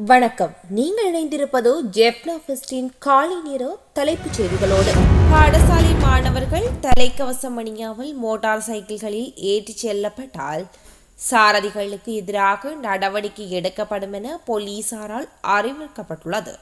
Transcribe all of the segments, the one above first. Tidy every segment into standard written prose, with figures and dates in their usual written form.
வணக்கம். நீங்கள் இணைந்திருப்பது ஜெஃப்னா ஃபெஸ்டின் காலை நேர தலைப்புச் செய்திகளோடு. பாடசாலை மாணவர்கள் தலைக்கவசம் அணியாமல் மோட்டார் சைக்கிள்களில் ஏற்றிச் செல்லப்பட்டால் சாரதிகளுக்கு எதிராக நடவடிக்கை எடுக்கப்படும் என போலீசாரால் அறிவிக்கப்பட்டுள்ளது.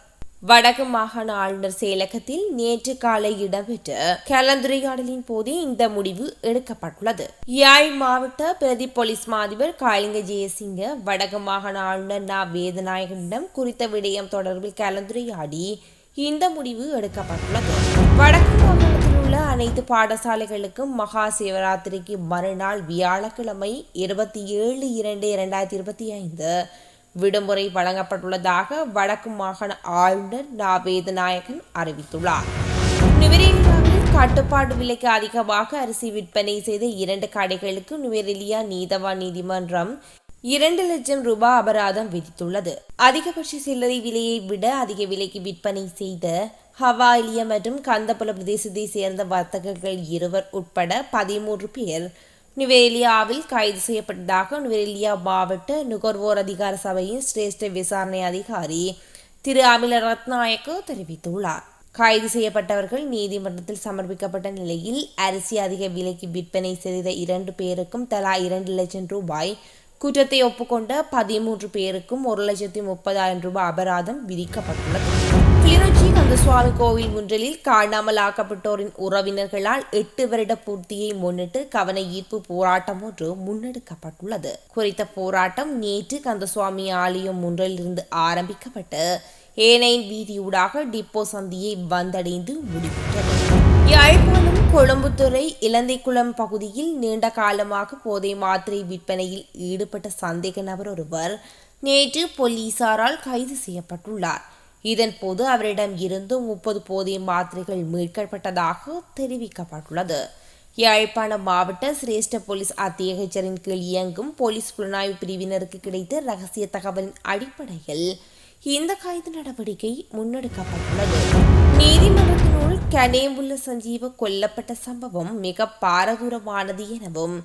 வடக்கு மாகாண ஆளுநர் செயலகத்தில் நேற்று காலை இடம்பெற்ற கலந்துரையாடலின் போதே இந்த முடிவு எடுக்கப்பட்டுள்ளது. யாழ் மாவட்ட பிரதி போலீஸ் மாதிபர் காளிங்க ஜெயசிங்க வடக்கு மாகாண ஆளுநர் வேதநாயகனிடம் குறித்த விடயம் தொடர்பில் கலந்துரையாடி இந்த முடிவு எடுக்கப்பட்டுள்ளது. வடக்கு மாகாணத்தில் உள்ள அனைத்து பாடசாலைகளுக்கும் மகா சிவராத்திரிக்கு மறுநாள் வியாழக்கிழமை 27/2/2025 விடுமுறை வழங்கப்பட்டுள்ளதாக வடக்கு மாகாண ஆளுநர் வேதநாயகன் அறிவித்துள்ளார். நுவரெலியாவில் கட்டுப்பாடு விலைக்கு அதிகமாக அரிசி விற்பனை செய்த 2 கடைகளுக்கு நுவரெலியா நீதவான் நீதிமன்றம் 2 லட்சம் ரூபாய் அபராதம் விதித்துள்ளது. அதிகபட்ச சில்லறை விலையை விட அதிக விலைக்கு விற்பனை செய்த ஹவாலியா மற்றும் கந்தபுல பிரதேசத்தை சேர்ந்த வர்த்தகர்கள் 2 உட்பட 13 பேர் நுவரெலியாவில் கைது செய்யப்பட்டதாக நுவரெலியா மாவட்ட நுகர்வோர் அதிகார சபையின் சிரேஷ்ட விசாரணை அதிகாரி திரு அமில ரத்நாயக்க தெரிவித்துள்ளார். கைது செய்யப்பட்டவர்கள் நீதிமன்றத்தில் சமர்ப்பிக்கப்பட்ட நிலையில் அரிசி அதிக விலைக்கு விற்பனை செய்த 2 பேருக்கும் தலா 2 லட்சம் ரூபாய், குற்றத்தை ஒப்புக்கொண்ட 13 பேருக்கும் 1,30,000 ரூபாய் அபராதம் விதிக்கப்பட்டுள்ளது. கிளிநொச்சி கந்தசுவாமி கோவில் ஒன்றில் காணாமல் ஆக்கப்பட்டோரின் உறவினர்களால் 8 வருட பூர்த்தியை முன்னிட்டு கவன ஈர்ப்பு போராட்டம் ஒன்று முன்னெடுக்கப்பட்டுள்ளது. குறித்த போராட்டம் நேற்று கந்தசுவாமி ஆலயம் ஒன்றிலிருந்து ஆரம்பிக்கப்பட்டு ஏனையின் வீதியூடாக டிப்போ சந்தியை வந்தடைந்து முடிவுற்றது. யாழ்ப்பாணம் கொழும்புத்துறை இலந்தைக்குளம் பகுதியில் நீண்ட காலமாக போதை மாத்திரை விற்பனையில் ஈடுபட்ட சந்தேக நபர் ஒருவர் நேற்று போலீசாரால் கைது செய்யப்பட்டுள்ளார். இதன்போது அவரிடம் இருந்து 30 போதை மாத்திரைகள் மீட்கப்பட்டதாக தெரிவிக்கப்பட்டுள்ளது. யாழ்ப்பாணம் மாவட்ட சிரேஷ்ட போலீஸ் அத்தியட்சரின் கீழ் இயங்கும் போலீஸ் புலனாய்வு பிரிவினருக்கு கிடைத்த ரகசிய தகவலின் அடிப்படையில் இந்த கைது நடவடிக்கை முன்னெடுக்கப்பட்டுள்ளது. நீதிமன்றத்தினுள் கனேமுல்ல சஞ்சீவ கொல்லப்பட்ட சம்பவம் மிக பாரதூரமானது எனவும்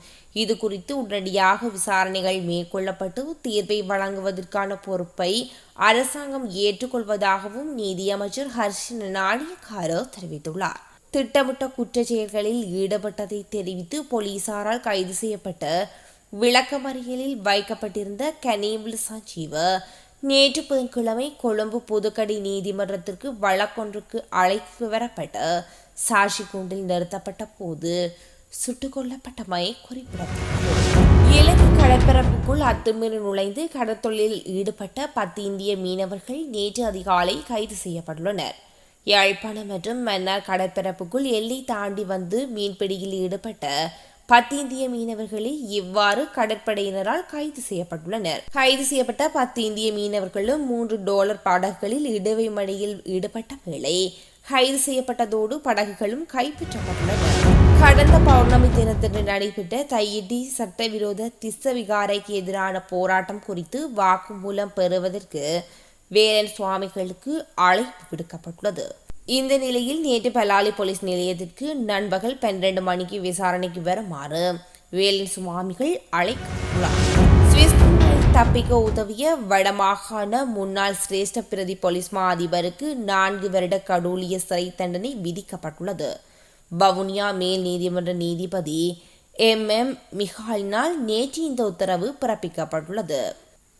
இது குறித்து உடனடியாக விசாரணைகள் மேற்கொள்ளப்பட்டு தீர்ப்பை வழங்குவதற்கான பொறுப்பை அரசாங்கம் ஏற்றுக்கொள்வதாகவும் நீதியமைச்சர் ஹர்ஷன நாணயக்கார தெரிவித்துள்ளார். திட்டமிட்ட குற்றச் செயல்களில் ஈடுபட்டதை தெரிவித்து போலீசாரால் கைது செய்யப்பட்ட விளக்கமறியலில் வைக்கப்பட்டிருந்த கனேமுல்ல சஞ்சீவ நேற்று புதன்கிழமை கொழும்பு புதுக்கடை நீதிமன்றத்திற்கு வழக்கொன்றுக்கு அழைத்து வரப்பட்ட சாட்சி கூண்டில் நிறுத்தப்பட்ட போது சுட்டுக் கொல்லப்பட்டமை குறிப்பிடத்தக்கது. இலங்கை கடற்பரப்புக்குள் அத்துமீறி நுழைந்து கடற்தொழிலில் ஈடுபட்ட 10 இந்திய மீனவர்கள் நேற்று அதிகாலை கைது செய்யப்பட்டுள்ளனர். யாழ்ப்பாணம் மற்றும் மன்னார் கடற்பரப்புக்குள் எல்லை தாண்டி வந்து மீன்பிடியில் ஈடுபட்ட 10 இந்திய மீனவர்களை இவ்வாறு கடற்படையினரால் கைது செய்யப்பட்டுள்ளனர். கைது செய்யப்பட்ட 10 இந்திய மீனவர்களும் $3 படகுகளில் இடுவை மணியில் ஈடுபட்ட வேளை கைது செய்யப்பட்டதோடு படகுகளும் கைப்பற்றப்பட்டுள்ளன. கடந்த பௌர்ணமி தினத்தன்று நடைபெற்ற தையிட்டி சட்டவிரோத திஸ்ஸ விகாரைக்கு எதிரான போராட்டம் குறித்து வாக்குமூலம் பெறுவதற்கு வேலன் சுவாமிகளுக்கு அழைப்பு விடுக்கப்பட்டுள்ளது. இந்த நிலையில் நேற்று பலாலி போலீஸ் நிலையத்திற்கு நண்பகல் 12 மணிக்கு விசாரணைக்கு வருமாறு வேலன் சுவாமிகள் அழைக்கப்பட்டுள்ளார். சுவிஸ் தப்பிக்க உதவிய வடமாகாண முன்னாள் சிரேஷ்ட பிரதி போலீஸ் மா அதிபருக்கு 4 வருட கடூழிய சிறை தண்டனை விதிக்கப்பட்டுள்ளது. வவுனியா மேல் நீதிமன்ற நீதிபதி MM மிகாலினால் நேற்று இந்த உத்தரவு பிறப்பிக்கப்பட்டுள்ளது.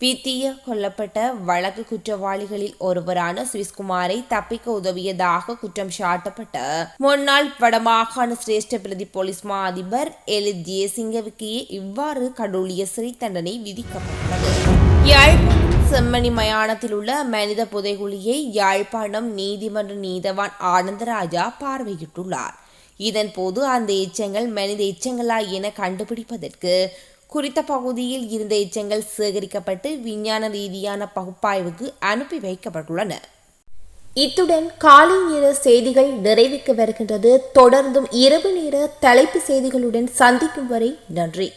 பித்திய கொல்லப்பட்ட வழக்கு குற்றவாளிகளில் ஒருவரான சுவிஸ்குமாரை தப்பிக்க உதவியதாக குற்றம் சாட்டப்பட்ட முன்னாள் வடமாகாண சிரேஷ்ட பிரதி போலீஸ் மா அதிபர் எலித் ஜெயசிங்கவுக்கு இவ்வாறு கடூழிய சிறை தண்டனை விதிக்கப்பட்டுள்ளது. யாழ்ப்பாணம் செம்மணி மயானத்தில் உள்ள மனித புதைகுழியை யாழ்ப்பாணம் நீதிமன்ற நீதவான் ஆனந்தராஜா பார்வையிட்டுள்ளார். இதன்போது அந்த எச்சங்கள் மனித எச்சங்களா என கண்டுபிடிப்பதற்கு குறித்த பகுதியில் இருந்த எச்சங்கள் சேகரிக்கப்பட்டு விஞ்ஞான ரீதியான பகுப்பாய்வுக்கு அனுப்பி வைக்கப்பட்டுள்ளன. இத்துடன் காலை நேர செய்திகள் நிறைவுக்கு வருகின்றது. தொடர்ந்தும் இரவு நேர தலைப்பு செய்திகளுடன் சந்திக்கும் வரை நன்றி.